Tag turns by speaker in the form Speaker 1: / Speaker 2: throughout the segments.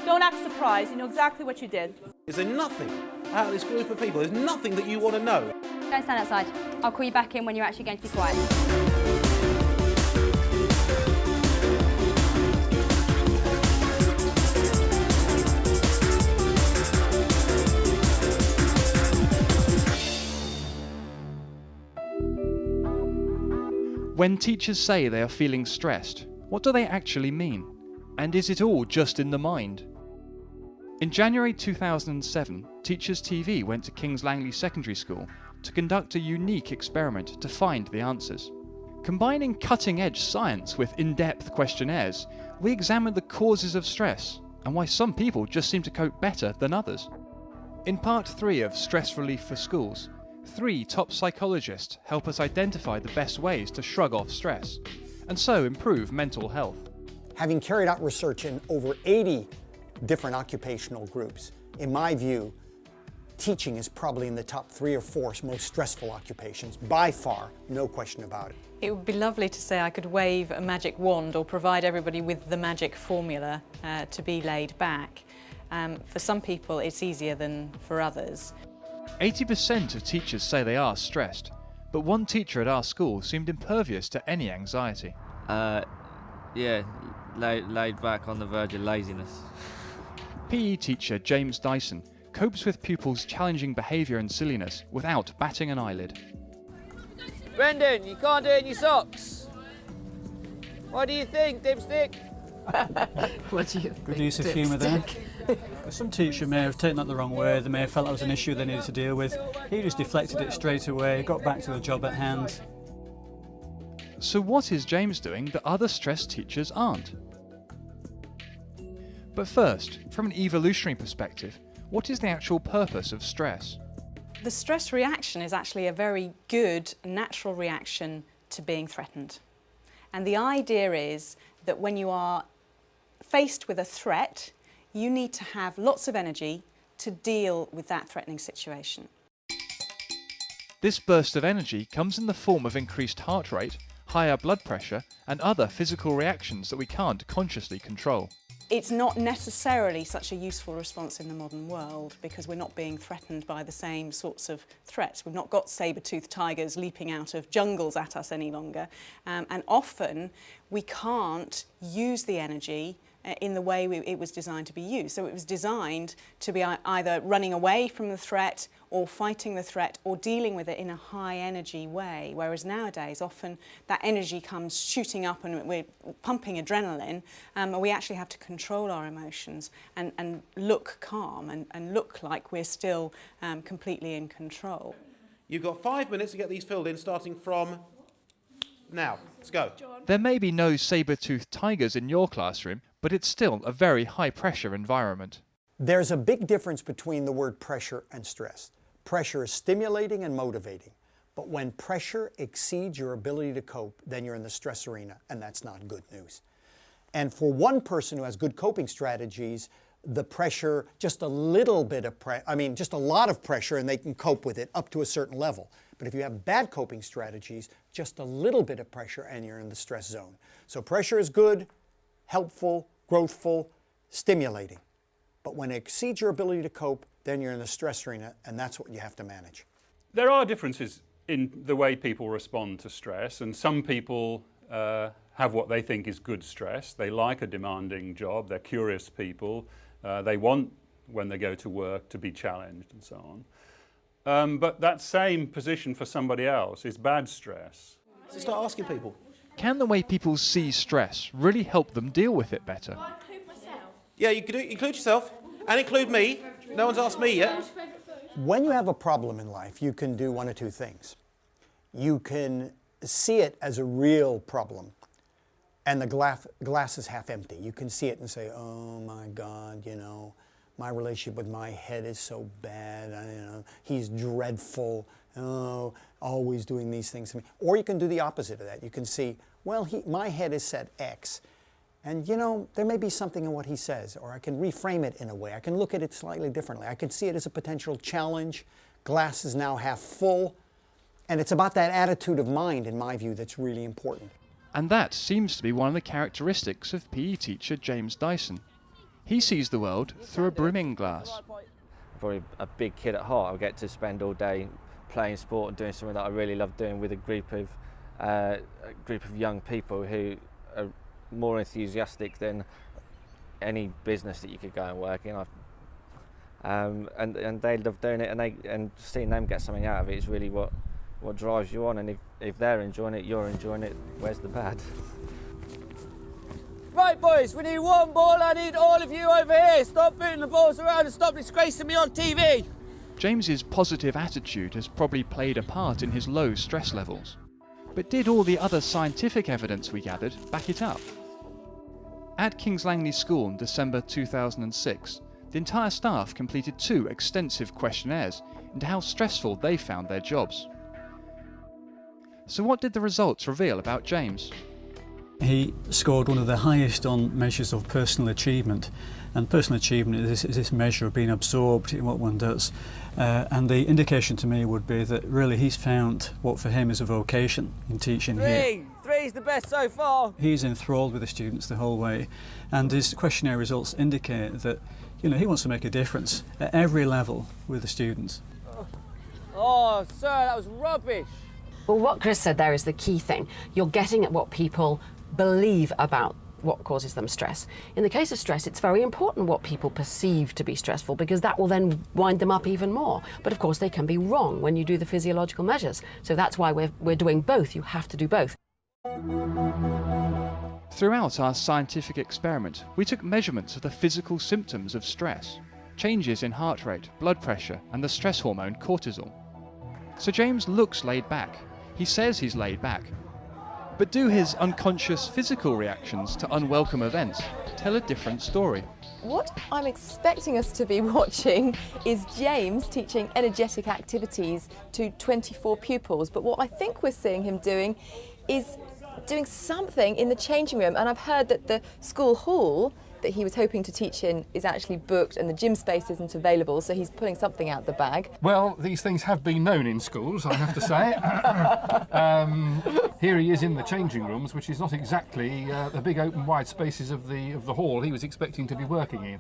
Speaker 1: Don't act surprised, you know exactly what you did.
Speaker 2: Is there nothing out of this group of people, there's nothing that you want to know?
Speaker 3: Don't stand outside. I'll call you back in when you're actually going to be quiet.
Speaker 4: When teachers say they are feeling stressed, what do they actually mean? And is it all just in the mind? In January 2007, Teachers TV went to King's Langley Secondary School to conduct a unique experiment to find the answers. Combining cutting-edge science with in-depth questionnaires, we examined the causes of stress and why some people just seem to cope better than others. In part 3 of Stress Relief for Schools, 3 top psychologists help us identify the best ways to shrug off stress, and so improve mental health.
Speaker 5: Having carried out research in over 80 different occupational groups, in my view, teaching is probably in the top 3 or 4 most stressful occupations, by far, no question about it.
Speaker 6: It would be lovely to say I could wave a magic wand or provide everybody with the magic formula to be laid back. For some people it's easier than for others.
Speaker 4: 80% of teachers say they are stressed, but one teacher at our school seemed impervious to any anxiety.
Speaker 7: Yeah, laid back on the verge of laziness.
Speaker 4: PE teacher James Dyson copes with pupils' challenging behaviour and silliness without batting an eyelid.
Speaker 7: Brendan, you can't do it in your socks. What do you think, dipstick?
Speaker 8: What do you think?
Speaker 9: Good use of humour there. Some teacher may have taken that the wrong way, they may have felt that was an issue they needed to deal with. He just deflected it straight away, got back to the job at hand.
Speaker 4: So what is James doing that other stressed teachers aren't? But first, from an evolutionary perspective, what is the actual purpose of stress?
Speaker 6: The stress reaction is actually a very good natural reaction to being threatened. And the idea is that when you are faced with a threat, you need to have lots of energy to deal with that threatening situation.
Speaker 4: This burst of energy comes in the form of increased heart rate, higher blood pressure, and other physical reactions that we can't consciously control.
Speaker 6: It's not necessarily such a useful response in the modern world because we're not being threatened by the same sorts of threats. We've not got saber-toothed tigers leaping out of jungles at us any longer. And often we can't use the energy in the way it was designed to be used. So it was designed to be either running away from the threat or fighting the threat or dealing with it in a high energy way. Whereas nowadays often that energy comes shooting up and we're pumping adrenaline and we actually have to control our emotions and look calm and look like we're still completely in control.
Speaker 2: You've got 5 minutes to get these filled in, starting from now. Let's go.
Speaker 4: There may be no saber-toothed tigers in your classroom, but it's still a very high-pressure environment.
Speaker 5: There's a big difference between the word pressure and stress. Pressure is stimulating and motivating, but when pressure exceeds your ability to cope, then you're in the stress arena, and that's not good news. And for one person who has good coping strategies, the pressure, just a little bit of just a lot of pressure and they can cope with it up to a certain level. But if you have bad coping strategies, just a little bit of pressure and you're in the stress zone. So pressure is good, helpful, growthful, stimulating. But when it exceeds your ability to cope, then you're in the stress arena, and that's what you have to manage.
Speaker 10: There are differences in the way people respond to stress, and some people have what they think is good stress. They like a demanding job, they're curious people, they want, when they go to work, to be challenged and so on. But that same position for somebody else is bad stress.
Speaker 2: So start asking people.
Speaker 4: Can the way people see stress really help them deal with it better?
Speaker 2: Yeah, you can include yourself and include me. No one's asked me yet.
Speaker 5: When you have a problem in life, you can do one of two things. You can see it as a real problem, and the glass is half empty. You can see it and say, oh my God, you know, my relationship with my head is so bad, you know, he's dreadful, oh, always doing these things to me. Or you can do the opposite of that. You can see, well, my head is set X, and you know, there may be something in what he says, or I can reframe it in a way. I can look at it slightly differently. I can see it as a potential challenge. Glass is now half full, and it's about that attitude of mind, in my view, that's really important.
Speaker 4: And that seems to be one of the characteristics of PE teacher James Dyson. He sees the world through a brimming glass.
Speaker 7: Probably a big kid at heart. I get to spend all day playing sport and doing something that I really love doing with a group of young people who are more enthusiastic than any business that you could go and work in. And they love doing it, and seeing them get something out of it is really what drives you on. And if they're enjoying it, you're enjoying it. Where's the bad? Right, boys, we need one ball. I need all of you over here. Stop booting the balls around and stop disgracing me on TV.
Speaker 4: James's positive attitude has probably played a part in his low stress levels. But did all the other scientific evidence we gathered back it up? At King's Langley School in December 2006, the entire staff completed 2 extensive questionnaires into how stressful they found their jobs. So what did the results reveal about James?
Speaker 9: He scored one of the highest on measures of personal achievement, and personal achievement is this measure of being absorbed in what one does, and the indication to me would be that really he's found what for him is a vocation in teaching here.
Speaker 7: Three's the best so far.
Speaker 9: He's enthralled with the students the whole way, and his questionnaire results indicate that he wants to make a difference at every level with the students.
Speaker 7: Oh, sir, that was rubbish.
Speaker 8: Well, what Chris said there is the key thing. You're getting at what people believe about what causes them stress. In the case of stress, it's very important what people perceive to be stressful, because that will then wind them up even more. But of course, they can be wrong when you do the physiological measures. So that's why we're doing both. You have to do both.
Speaker 4: Throughout our scientific experiment, we took measurements of the physical symptoms of stress, changes in heart rate, blood pressure, and the stress hormone cortisol. So James looks laid back. He says he's laid back. But do his unconscious physical reactions to unwelcome events tell a different story?
Speaker 11: What I'm expecting us to be watching is James teaching energetic activities to 24 pupils, but what I think we're seeing him doing is doing something in the changing room, and I've heard that the school hall that he was hoping to teach in is actually booked and the gym space isn't available, so he's pulling something out the bag.
Speaker 12: Well, these things have been known in schools, I have to say. Here he is in the changing rooms, which is not exactly the big open wide spaces of the hall he was expecting to be working in.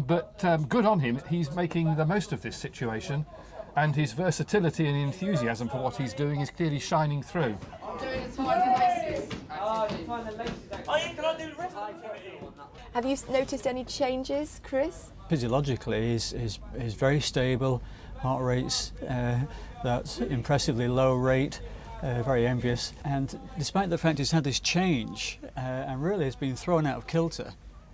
Speaker 12: But good on him, he's making the most of this situation, and his versatility and enthusiasm for what he's doing is clearly shining through.
Speaker 11: Have you noticed any changes, Chris?
Speaker 9: Physiologically, he's very stable, heart rate's that's impressively low rate, very envious. And despite the fact he's had this change and really has been thrown out of kilter,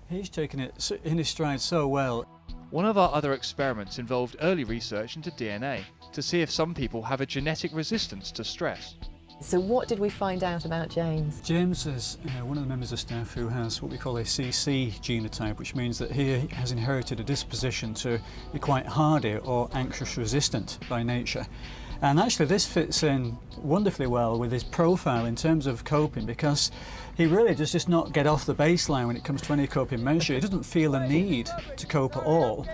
Speaker 9: he's taken it in his stride so well.
Speaker 4: One of our other experiments involved early research into DNA to see if some people have a genetic resistance to stress.
Speaker 11: So what did we find out about James?
Speaker 9: James is one of the members of staff who has what we call a CC genotype, which means that he has inherited a disposition to be quite hardy or anxious resistant by nature. And actually this fits in wonderfully well with his profile in terms of coping, because he really does just not get off the baseline when it comes to any coping measure. He doesn't feel a need to cope at all.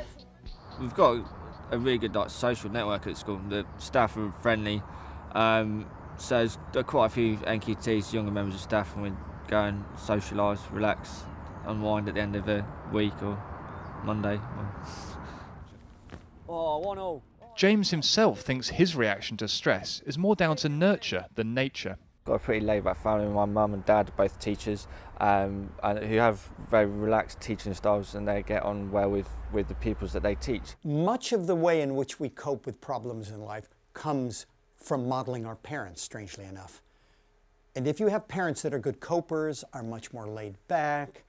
Speaker 7: We've got a really good social network at school. The staff are friendly. So there's quite a few NQTs, younger members of staff, and we go and socialise, relax, unwind at the end of the week or Monday. Oh, 1-1.
Speaker 4: James himself thinks his reaction to stress is more down to nurture than nature.
Speaker 7: Got a pretty laid-back family. My mum and dad are both teachers, and who have very relaxed teaching styles, and they get on well with the pupils that they teach.
Speaker 5: Much of the way in which we cope with problems in life comes from modeling our parents, strangely enough. And if you have parents that are good copers, are much more laid back,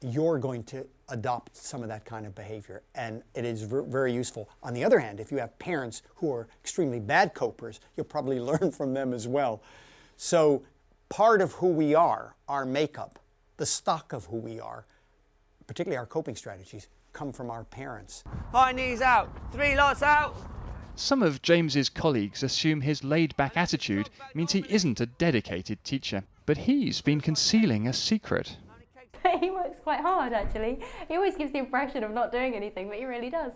Speaker 5: you're going to adopt some of that kind of behavior, and it is very useful. On the other hand, if you have parents who are extremely bad copers, you'll probably learn from them as well. So part of who we are, our makeup, the stock of who we are, particularly our coping strategies, come from our parents.
Speaker 7: High knees out, 3 lots out.
Speaker 4: Some of James's colleagues assume his laid-back attitude means he isn't a dedicated teacher, but he's been concealing a secret.
Speaker 3: He works quite hard, actually. He always gives the impression of not doing anything, but he really does.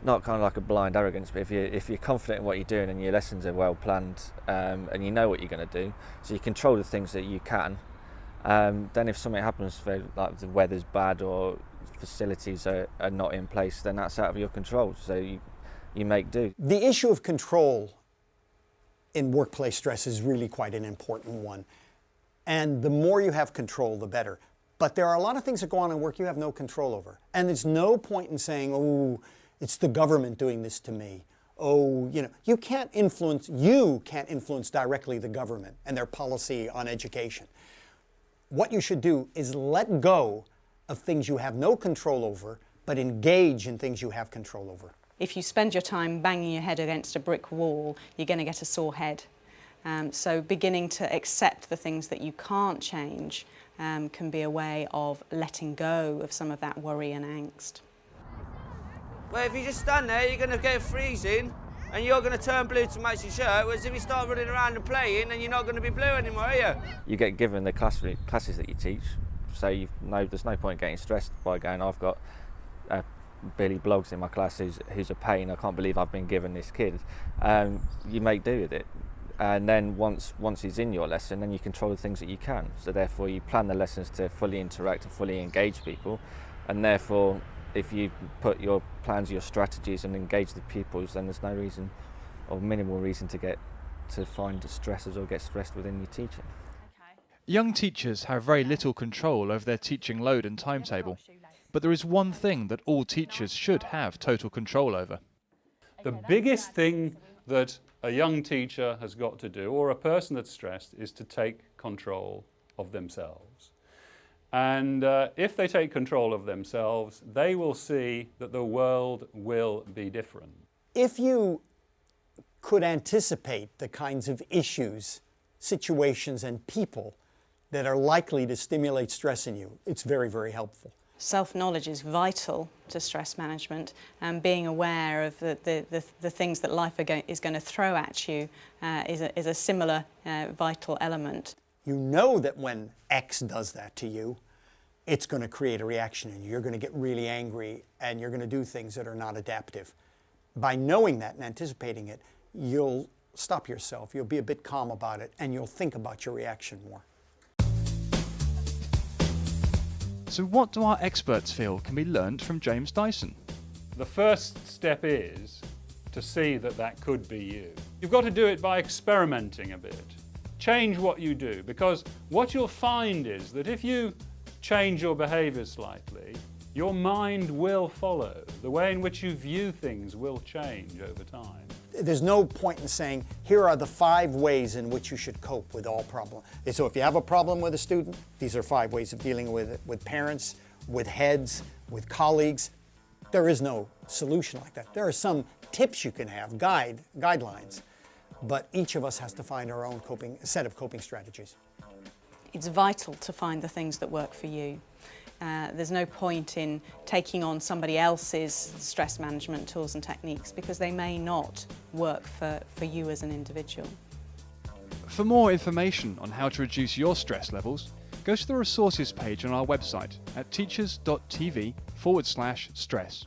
Speaker 7: Not kind of like a blind arrogance, but if you're confident in what you're doing and your lessons are well planned, and you know what you're going to do, so you control the things that you can, then if something happens, like the weather's bad or facilities are not in place, then that's out of your control. So you make do.
Speaker 5: The issue of control in workplace stress is really quite an important one. And the more you have control, the better. But there are a lot of things that go on in work you have no control over. And there's no point in saying, oh, it's the government doing this to me. Oh, you know, you can't influence directly the government and their policy on education. What you should do is let go of things you have no control over, but engage in things you have control over.
Speaker 6: If you spend your time banging your head against a brick wall, you're going to get a sore head. So beginning to accept the things that you can't change can be a way of letting go of some of that worry and angst.
Speaker 13: Well, if you just stand there, you're going to get freezing and you're going to turn blue to match your shirt, whereas if you start running around and playing, then you're not going to be blue anymore, are you?
Speaker 7: You get given the classes that you teach, so there's no point getting stressed by going, I've got Billy Bloggs in my class who's a pain, I can't believe I've been given this kid. You make do with it. And then once he's in your lesson, then you control the things that you can. So therefore you plan the lessons to fully interact and fully engage people, and therefore if you put your plans, your strategies and engage the pupils, then there's no reason or minimal reason to find stressors or get stressed within your teaching.
Speaker 4: Young teachers have very little control over their teaching load and timetable, but there is one thing that all teachers should have total control over.
Speaker 10: The biggest thing that a young teacher has got to do, or a person that's stressed, is to take control of themselves. And if they take control of themselves, they will see that the world will be different.
Speaker 5: If you could anticipate the kinds of issues, situations, and people that are likely to stimulate stress in you, it's very, very helpful.
Speaker 6: Self-knowledge is vital to stress management, and being aware of the things that life is going to throw at you is a similar vital element.
Speaker 5: You know that when X does that to you, it's going to create a reaction in you. You're going to get really angry and you're going to do things that are not adaptive. By knowing that and anticipating it, you'll stop yourself, you'll be a bit calm about it, and you'll think about your reaction more.
Speaker 4: So what do our experts feel can be learnt from James Dyson?
Speaker 10: The first step is to see that that could be you. You've got to do it by experimenting a bit. Change what you do, because what you'll find is that if you change your behaviour slightly, your mind will follow. The way in which you view things will change over time.
Speaker 5: There's no point in saying, here are the 5 ways in which you should cope with all problems. So if you have a problem with a student, these are 5 ways of dealing with it, with parents, with heads, with colleagues. There is no solution like that. There are some tips you can have, guidelines, but each of us has to find our own set of coping strategies.
Speaker 6: It's vital to find the things that work for you. There's no point in taking on somebody else's stress management tools and techniques, because they may not work for you as an individual.
Speaker 4: For more information on how to reduce your stress levels, go to the resources page on our website at teachers.tv/stress.